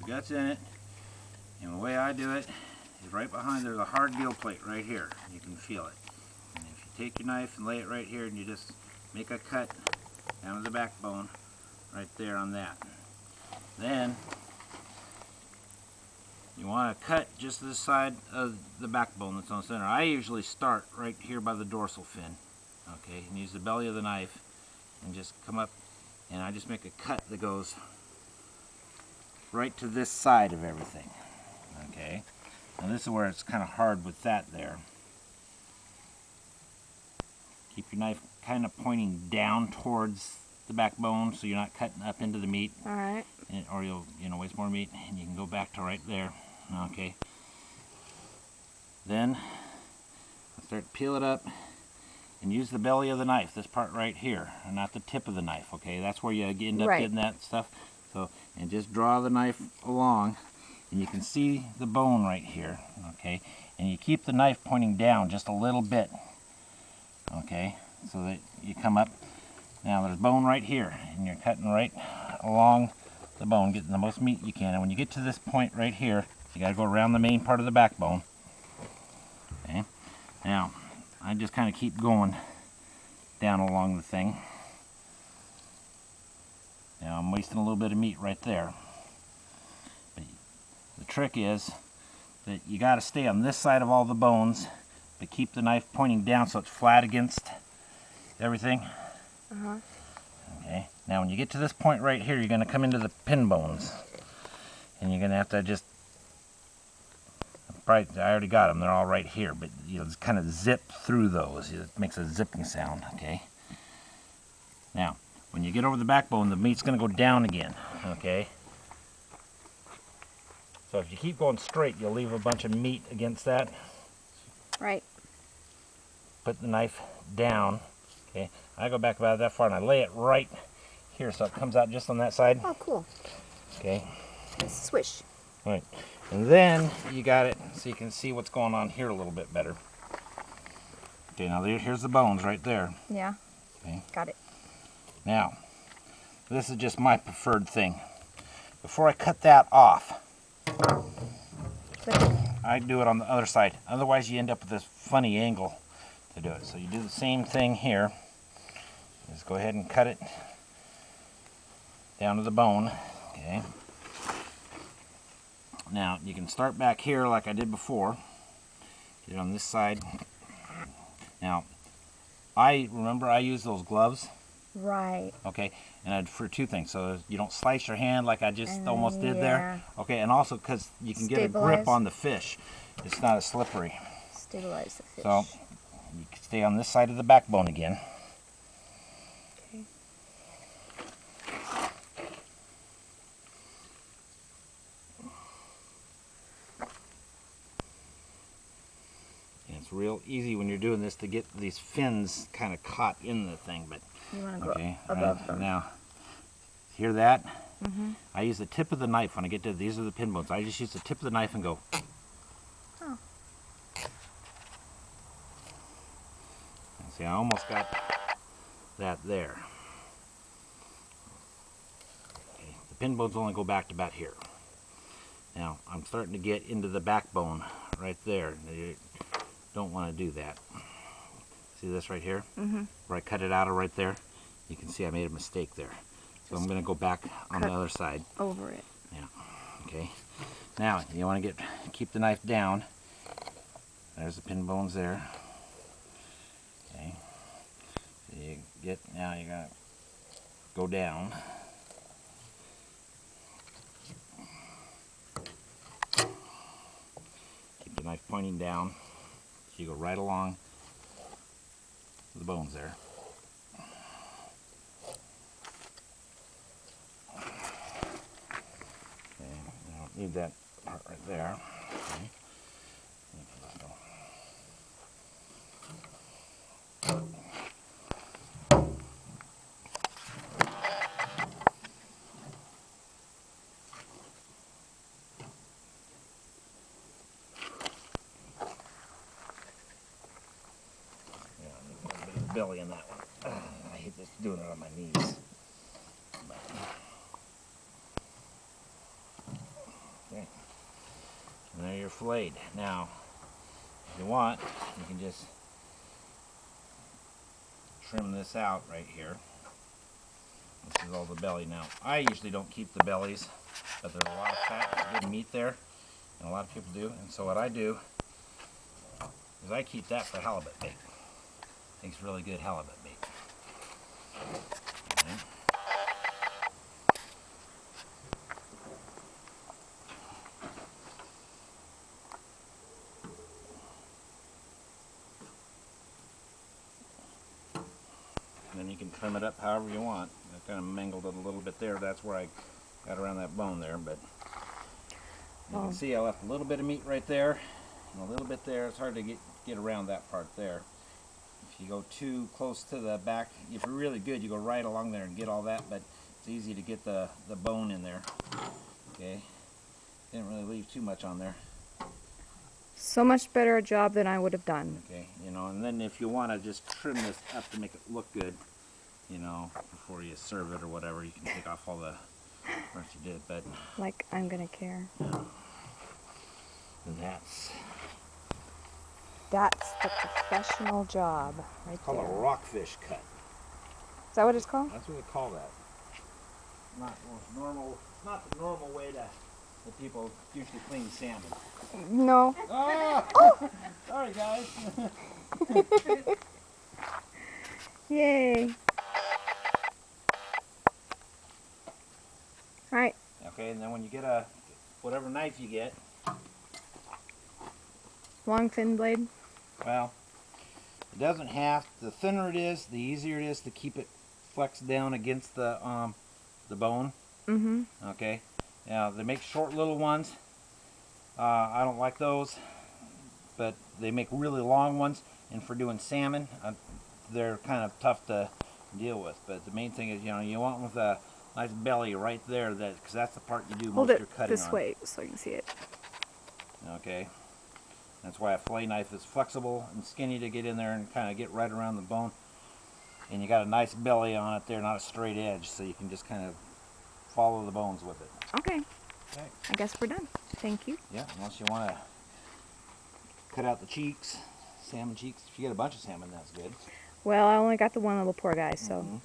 guts in it. And the way I do it is right behind, there's a hard deal plate right here. You can feel it. And if you take your knife and lay it right here and you just make a cut down to the backbone right there on that. Then you want to cut just this side of the backbone that's on the center. I usually start right here by the dorsal fin. Okay, and use the belly of the knife and just come up, and I just make a cut that goes right to this side of everything. Okay, now this is where it's kind of hard with that there. Keep your knife kind of pointing down towards the backbone so you're not cutting up into the meat. All right. Or you'll waste more meat, and you can go back to right there. Okay. Then start to peel it up and use the belly of the knife, this part right here, and not the tip of the knife. Okay, that's where you end up getting that stuff. So, and just draw the knife along, and you can see the bone right here. Okay, and you keep the knife pointing down just a little bit. Okay, so that you come up. Now there's bone right here, and you're cutting right along the bone, getting the most meat you can. And when you get to this point right here, you got to go around the main part of the backbone. Okay. Now, I just kind of keep going down along the thing. Now I'm wasting a little bit of meat right there. But the trick is that you got to stay on this side of all the bones, but keep the knife pointing down so it's flat against everything. Okay. Now when you get to this point right here, you're going to come into the pin bones, and you're going to have to just, I already got them, they're all right here, but you just kind of zip through those. It makes a zipping sound. Okay. Now when you get over the backbone, the meat's going to go down again. Okay. So if you keep going straight, you'll leave a bunch of meat against that. Right. Put the knife down. Okay, I go back about that far and I lay it right here so it comes out just on that side. Oh, cool. Okay. Swish. Right. And then you got it so you can see what's going on here a little bit better. Okay, now here's the bones right there. Yeah. Okay. Got it. Now, this is just my preferred thing. Before I cut that off, I do it on the other side. Otherwise you end up with this funny angle to do it. So you do the same thing here. Just go ahead and cut it down to the bone. Okay. Now you can start back here like I did before. Get it on this side. Now, I use those gloves. Right. Okay, and for two things. So you don't slice your hand like I just almost did there. Okay, and also because you can get a grip on the fish. It's not as slippery. Stabilize the fish. So you can stay on this side of the backbone again. Okay. And it's real easy when you're doing this to get these fins kind of caught in the thing, but you want to go above them. Now, hear that? I use the tip of the knife when I get to these are the pin bones. I just use the tip of the knife and go. Oh. See, I almost got that there. Okay, the pin bones only go back to about here. Now, I'm starting to get into the backbone right there. You don't want to do that. See this right here? Where I cut it out of right there? You can see I made a mistake there. So I'm going to go back on the other side. Over it. Yeah. Okay. Now, you want to keep the knife down. There's the pin bones there. Okay. So now you're going to go down. Keep the knife pointing down. So you go right along the bones there. Okay, I don't need that part right there. Okay. Belly in that one. I hate this doing it on my knees. And there you're filleted. Now, if you want, you can just trim this out right here. This is all the belly. Now, I usually don't keep the bellies, but there's a lot of fat and good meat there, and a lot of people do. And so what I do is I keep that for halibut bait. Makes really good halibut bait. Okay. And then you can trim it up however you want. I kind of mangled it a little bit there. That's where I got around that bone there, but you can see I left a little bit of meat right there and a little bit there. It's hard to get around that part there. If you go too close to the back, if you're really good, you go right along there and get all that, but it's easy to get the bone in there. Okay, didn't really leave too much on there. So much better a job than I would have done. Okay, you know, and then if you want to just trim this up to make it look good, you know, before you serve it or whatever, you can take off all the parts you did, but... Like I'm gonna care. And that's the professional job right called there. a rockfish cut. Is that what it's called? That's what they call that. Not normal. Not the normal way that people usually clean salmon. No. Oh! Sorry, guys. Yay. All right. Okay, and then when you get whatever knife you get. Long thin blade. Well, it doesn't have. The thinner it is, the easier it is to keep it flexed down against the bone. Mm-hmm. Okay. Now they make short little ones. I don't like those, but they make really long ones. And for doing salmon, they're kind of tough to deal with. But the main thing is, you know, you want with a nice belly right there, because that's the part you do most of your cutting on. Hold it this way so you can see it. Okay. That's why a fillet knife is flexible and skinny to get in there and kind of get right around the bone. And you got a nice belly on it there, not a straight edge, so you can just kind of follow the bones with it. Okay. Okay. I guess we're done. Thank you. Yeah, unless you want to cut out the cheeks, salmon cheeks. If you get a bunch of salmon, that's good. Well, I only got the one little poor guy, so. Mm-hmm.